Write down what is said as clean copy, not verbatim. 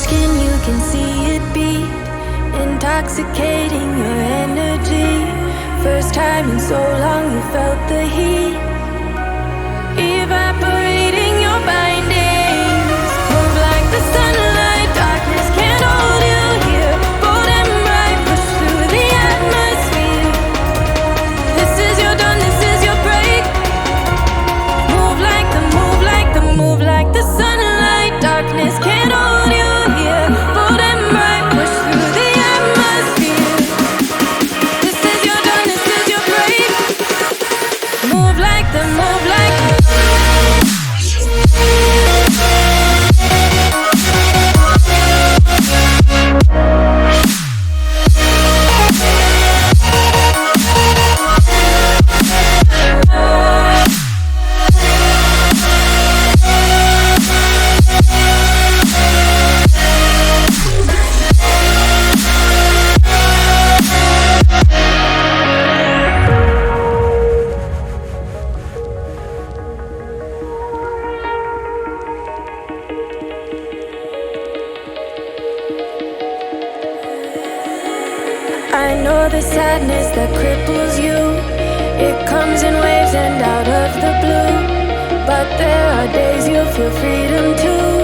skin, you can see it beat, intoxicating your energy. First time in so long you felt the heat, evaporating your bindings. Move like the sunlight, darkness can't hold you here. Bold and bright, push through the atmosphere. This is your dawn, this is your break. Move like the, move like the, move like the sunlight. Darkness can't hold you here. Bold and bright, push through the atmosphere. This is your dawn, this is your break. Move like the, move like the. I know the sadness that cripples you. It comes in waves and out of the blue. But there are days you feel freedom too.